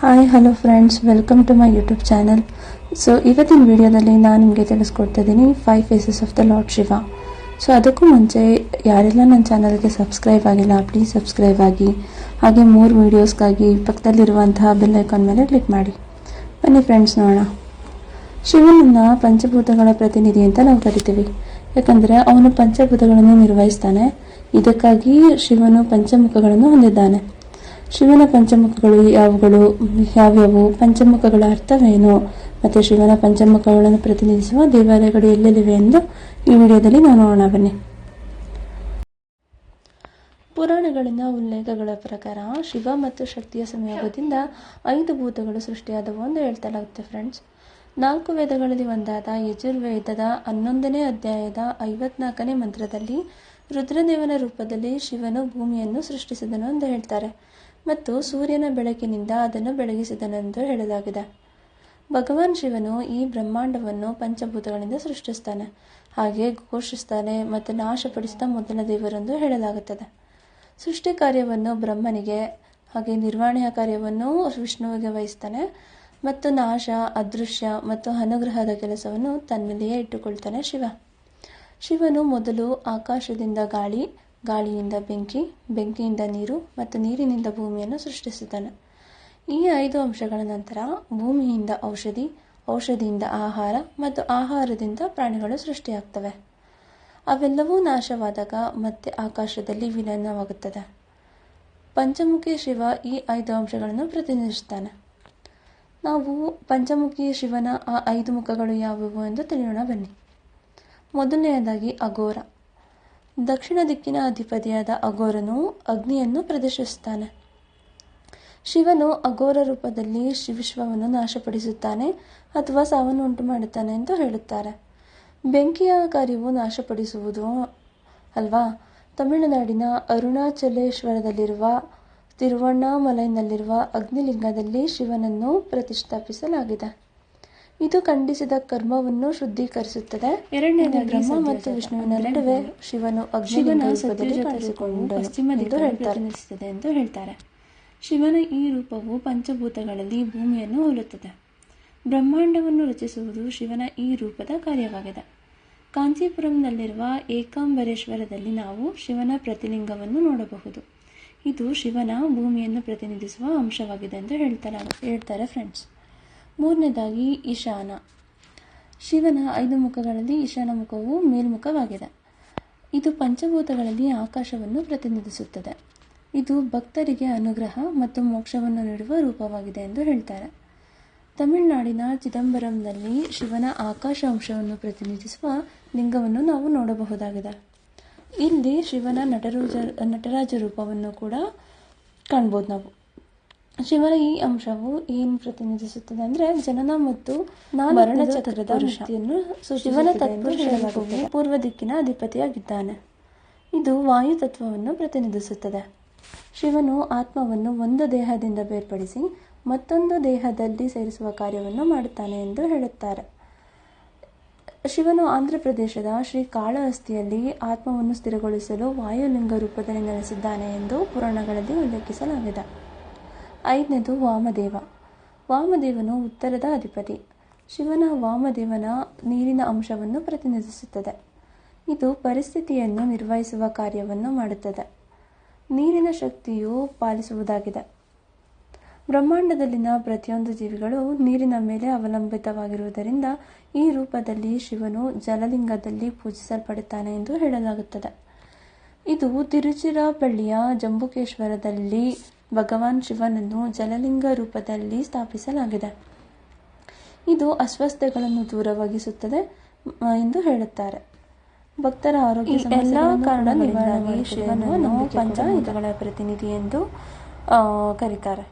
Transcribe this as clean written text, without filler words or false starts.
Hi hello friends, welcome to my YouTube channel. So ಇವತ್ತಿನ ವಿಡಿಯೋದಲ್ಲಿ ನಾನು ನಿಮಗೆ ತಿಳಿಸ್ಕೊಡ್ತಾ ಇದ್ದೀನಿ 5 faces of the Lord Shiva. So ಅದಕ್ಕೂ ಮುಂಚೆ ಯಾರೆಲ್ಲ ನನ್ನ ಚಾನಲ್ಗೆ ಸಬ್ಸ್ಕ್ರೈಬ್ ಆಗಿಲ್ಲ, ಪ್ಲೀಸ್ ಸಬ್ಸ್ಕ್ರೈಬ್ ಆಗಿ. ಹಾಗೆ 3 ವೀಡಿಯೋಸ್ಗಾಗಿ ಪಕ್ಕದಲ್ಲಿರುವಂತಹ ಬೆಲ್ ಐಕಾನ್ ಮೇಲೆ ಕ್ಲಿಕ್ ಮಾಡಿ. ಬನ್ನಿ ಫ್ರೆಂಡ್ಸ್, ನೋಡೋಣ. ಶಿವನನ್ನ ಪಂಚಭೂತಗಳ ಪ್ರತಿನಿಧಿ ಅಂತ ನಾವು ಕರಿತೀವಿ. ಯಾಕಂದರೆ ಅವನು ಪಂಚಭೂತಗಳನ್ನು ನಿರ್ವಹಿಸ್ತಾನೆ. ಇದಕ್ಕಾಗಿ ಶಿವನು ಪಂಚಮುಖಗಳನ್ನು ಹೊಂದಿದ್ದಾನೆ. ಶಿವನ ಪಂಚಮುಖಗಳು ಯಾವ್ಯಾವು, ಪಂಚಮುಖಗಳ ಅರ್ಥವೇನು, ಮತ್ತು ಶಿವನ ಪಂಚಮುಖಗಳನ್ನು ಪ್ರತಿನಿಧಿಸುವ ದೇವಾಲಯಗಳು ಎಲ್ಲೆಲ್ಲಿವೆ ಎಂದು ಈ ವಿಡಿಯೋದಲ್ಲಿ ನಾವು ನೋಡೋಣ. ಬನ್ನಿ. ಪುರಾಣಗಳಿಂದ ಉಲ್ಲೇಖಗಳ ಪ್ರಕಾರ ಶಿವ ಮತ್ತು ಶಕ್ತಿಯ ಸಂಯೋಗದಿಂದ 5 ಭೂತಗಳು ಸೃಷ್ಟಿಯಾದವು ಎಂದು ಹೇಳ್ತಲಾಗುತ್ತೆ ಫ್ರೆಂಡ್ಸ್. 4 ವೇದಗಳಲ್ಲಿ ಒಂದಾದ ಯಜುರ್ವೇದದ 11ನೇ ಅಧ್ಯಾಯದ 54ನೇ ಮಂತ್ರದಲ್ಲಿ ರುದ್ರದೇವನ ರೂಪದಲ್ಲಿ ಶಿವನು ಭೂಮಿಯನ್ನು ಸೃಷ್ಟಿಸಿದನು ಎಂದು ಹೇಳ್ತಾರೆ ಮತ್ತು ಸೂರ್ಯನ ಬೆಳಕಿನಿಂದ ಅದನ್ನು ಬೆಳಗಿಸಿದನೆಂದು ಹೇಳಲಾಗಿದೆ. ಭಗವಾನ್ ಶಿವನು ಈ ಬ್ರಹ್ಮಾಂಡವನ್ನು ಪಂಚಭೂತಗಳಿಂದ ಸೃಷ್ಟಿಸ್ತಾನೆ, ಹಾಗೆ ಘೋಷಿಸ್ತಾನೆ ಮತ್ತು ನಾಶಪಡಿಸಿದ ಮೊದಲ ದೇವರೆಂದು ಹೇಳಲಾಗುತ್ತದೆ. ಸೃಷ್ಟಿ ಕಾರ್ಯವನ್ನು ಬ್ರಹ್ಮನಿಗೆ, ಹಾಗೆ ನಿರ್ವಹಣೆಯ ಕಾರ್ಯವನ್ನು ವಿಷ್ಣುವಿಗೆ ವಹಿಸ್ತಾನೆ ಮತ್ತು ನಾಶ, ಅದೃಶ್ಯ ಮತ್ತು ಅನುಗ್ರಹದ ಕೆಲಸವನ್ನು ತನ್ನಲ್ಲಿಯೇ ಇಟ್ಟುಕೊಳ್ತಾನೆ ಶಿವ. ಶಿವನು ಮೊದಲು ಆಕಾಶದಿಂದ ಗಾಳಿ, ಗಾಳಿಯಿಂದ ಬೆಂಕಿ, ಬೆಂಕಿಯಿಂದ ನೀರು ಮತ್ತು ನೀರಿನಿಂದ ಭೂಮಿಯನ್ನು ಸೃಷ್ಟಿಸಿದ್ದಾನೆ. ಈ 5 ಅಂಶಗಳ ನಂತರ ಭೂಮಿಯಿಂದ ಔಷಧಿ, ಔಷಧಿಯಿಂದ ಆಹಾರ ಮತ್ತು ಆಹಾರದಿಂದ ಪ್ರಾಣಿಗಳು ಸೃಷ್ಟಿಯಾಗ್ತವೆ. ಅವೆಲ್ಲವೂ ನಾಶವಾದಾಗ ಮತ್ತೆ ಆಕಾಶದಲ್ಲಿ ವಿಲೀನವಾಗುತ್ತದೆ. ಪಂಚಮುಖಿ ಶಿವ ಈ 5 ಅಂಶಗಳನ್ನು ಪ್ರತಿನಿಧಿಸುತ್ತಾನೆ. ನಾವು ಪಂಚಮುಖಿ ಶಿವನ ಆ 5 ಮುಖಗಳು ಯಾವುವು ಎಂದು ತಿಳಿಯೋಣ. ಬನ್ನಿ. ಮೊದಲನೆಯದಾಗಿ ಅಘೋರ. ದಕ್ಷಿಣ ದಿಕ್ಕಿನ ಅಧಿಪತಿಯಾದ ಅಘೋರನು ಅಗ್ನಿಯನ್ನು ಪ್ರದರ್ಶಿಸುತ್ತಾನೆ. ಶಿವನು ಅಘೋರ ರೂಪದಲ್ಲಿ ವಿಶ್ವವನ್ನು ನಾಶಪಡಿಸುತ್ತಾನೆ ಅಥವಾ ಸಾವನ್ನು ಉಂಟು ಮಾಡುತ್ತಾನೆ ಎಂದು ಹೇಳುತ್ತಾರೆ. ಬೆಂಕಿಯ ಕಾರ್ಯವು ನಾಶಪಡಿಸುವುದು ಅಲ್ವಾ. ತಮಿಳುನಾಡಿನ ಅರುಣಾಚಲೇಶ್ವರದಲ್ಲಿರುವ ತಿರುವಣ್ಣಾಮಲೈನಲ್ಲಿರುವ ಅಗ್ನಿಲಿಂಗದಲ್ಲಿ ಶಿವನನ್ನು ಪ್ರತಿಷ್ಠಾಪಿಸಲಾಗಿದೆ. ಇದು ಖಂಡಿಸಿದ ಕರ್ಮವನ್ನು ಶುದ್ಧೀಕರಿಸುತ್ತದೆ. ಎರಡನೇದಾಗಿ ಬ್ರಹ್ಮ ಮತ್ತು ವಿಷ್ಣುವಿನ ನಡುವೆ ಶಿವನು ಅಗ್ನಿಲಿಂಗ ರೂಪದಲ್ಲಿ ಪ್ರತಿನಿಧಿಸುತ್ತದೆ ಎಂದು ಹೇಳ್ತಾರೆ. ಶಿವನ ಈ ರೂಪವು ಪಂಚಭೂತಗಳಲ್ಲಿ ಭೂಮಿಯನ್ನು ಹೋಲುತ್ತದೆ. ಬ್ರಹ್ಮಾಂಡವನ್ನು ರಚಿಸುವುದು ಶಿವನ ಈ ರೂಪದ ಕಾರ್ಯವಾಗಿದೆ. ಕಾಂಚೀಪುರಂನಲ್ಲಿರುವ ಏಕಾಂಬರೇಶ್ವರದಲ್ಲಿ ನಾವು ಶಿವನ ಪ್ರತಿಲಿಂಗವನ್ನು ನೋಡಬಹುದು. ಇದು ಶಿವನ ಭೂಮಿಯನ್ನು ಪ್ರತಿನಿಧಿಸುವ ಅಂಶವಾಗಿದೆ ಎಂದು ಹೇಳ್ತಾರೆ ಫ್ರೆಂಡ್ಸ್. ಮೂರನೇದಾಗಿ ಈಶಾನ. ಶಿವನ 5 ಮುಖಗಳಲ್ಲಿ ಈಶಾನ ಮುಖವು ಮೇಲ್ಮುಖವಾಗಿದೆ. ಇದು ಪಂಚಭೂತಗಳಲ್ಲಿ ಆಕಾಶವನ್ನು ಪ್ರತಿನಿಧಿಸುತ್ತದೆ. ಇದು ಭಕ್ತರಿಗೆ ಅನುಗ್ರಹ ಮತ್ತು ಮೋಕ್ಷವನ್ನು ನೀಡುವ ರೂಪವಾಗಿದೆ ಎಂದು ಹೇಳ್ತಾರೆ. ತಮಿಳುನಾಡಿನ ಚಿದಂಬರಂನಲ್ಲಿ ಶಿವನ ಆಕಾಶ ಅಂಶವನ್ನು ಪ್ರತಿನಿಧಿಸುವ ಲಿಂಗವನ್ನು ನಾವು ನೋಡಬಹುದಾಗಿದೆ. ಇಲ್ಲಿ ಶಿವನ ನಟರಾಜ ರೂಪವನ್ನು ಕೂಡ ಕಾಣ್ಬೋದು ನಾವು. ಶಿವನ ಈ ಅಂಶವು ಏನು ಪ್ರತಿನಿಧಿಸುತ್ತದೆ ಅಂದರೆ ಜನನ ಮತ್ತು ಮರಣ ಚಕ್ರದ ಮುಕ್ತಿಯನ್ನು ಶಿವನ ತತ್ವ ಹೇಳಲಾಗುತ್ತದೆ. ಪೂರ್ವ ದಿಕ್ಕಿನ ಅಧಿಪತಿಯಾಗಿದ್ದಾನೆ. ಇದು ವಾಯು ತತ್ವವನ್ನು ಪ್ರತಿನಿಧಿಸುತ್ತದೆ. ಶಿವನು ಆತ್ಮವನ್ನು ಒಂದು ದೇಹದಿಂದ ಬೇರ್ಪಡಿಸಿ ಮತ್ತೊಂದು ದೇಹದಲ್ಲಿ ಸೇರಿಸುವ ಕಾರ್ಯವನ್ನು ಮಾಡುತ್ತಾನೆ ಎಂದು ಹೇಳುತ್ತಾರೆ. ಶಿವನು ಆಂಧ್ರಪ್ರದೇಶದ ಶ್ರೀಕಾಳಹಸ್ತಿಯಲ್ಲಿ ಆತ್ಮವನ್ನು ಸ್ಥಿರಗೊಳಿಸಲು ವಾಯುಲಿಂಗ ರೂಪದಲ್ಲಿ ನೆಲೆಸಿದ್ದಾನೆ ಎಂದು ಪುರಾಣಗಳಲ್ಲಿ ಉಲ್ಲೇಖಿಸಲಾಗಿದೆ. 5ನೇದು ವಾಮದೇವ. ವಾಮದೇವನು ಉತ್ತರದ ಅಧಿಪತಿ. ಶಿವನ ವಾಮದೇವನ ನೀರಿನ ಅಂಶವನ್ನು ಪ್ರತಿನಿಧಿಸುತ್ತದೆ. ಇದು ಪರಿಸ್ಥಿತಿಯನ್ನು ನಿರ್ವಹಿಸುವ ಕಾರ್ಯವನ್ನು ಮಾಡುತ್ತದೆ. ನೀರಿನ ಶಕ್ತಿಯು ಪಾಲಿಸುವುದಾಗಿದೆ. ಬ್ರಹ್ಮಾಂಡದಲ್ಲಿನ ಪ್ರತಿಯೊಂದು ಜೀವಿಗಳು ನೀರಿನ ಮೇಲೆ ಅವಲಂಬಿತವಾಗಿರುವುದರಿಂದ ಈ ರೂಪದಲ್ಲಿ ಶಿವನು ಜಲಲಿಂಗದಲ್ಲಿ ಪೂಜಿಸಲ್ಪಡುತ್ತಾನೆ ಎಂದು ಹೇಳಲಾಗುತ್ತದೆ. ಇದು ತಿರುಚಿರಾಪಳ್ಳಿಯ ಜಂಬುಕೇಶ್ವರದಲ್ಲಿ ಭಗವಾನ್ ಶಿವನನ್ನು ಜಲಲಿಂಗ ರೂಪದಲ್ಲಿ ಸ್ಥಾಪಿಸಲಾಗಿದೆ. ಇದು ಅಸ್ವಸ್ಥತೆಗಳನ್ನು ದೂರವಾಗಿಸುತ್ತದೆ ಎಂದು ಹೇಳುತ್ತಾರೆ. ಭಕ್ತರ ಆರೋಗ್ಯ ಎಲ್ಲ ಕಾರಣ ನಿವಾರಣೆಗೆ ಶಿವನನ್ನು ಪಂಚಭೂತಗಳ ಪ್ರತಿನಿಧಿ ಎಂದು ಕರೀತಾರೆ.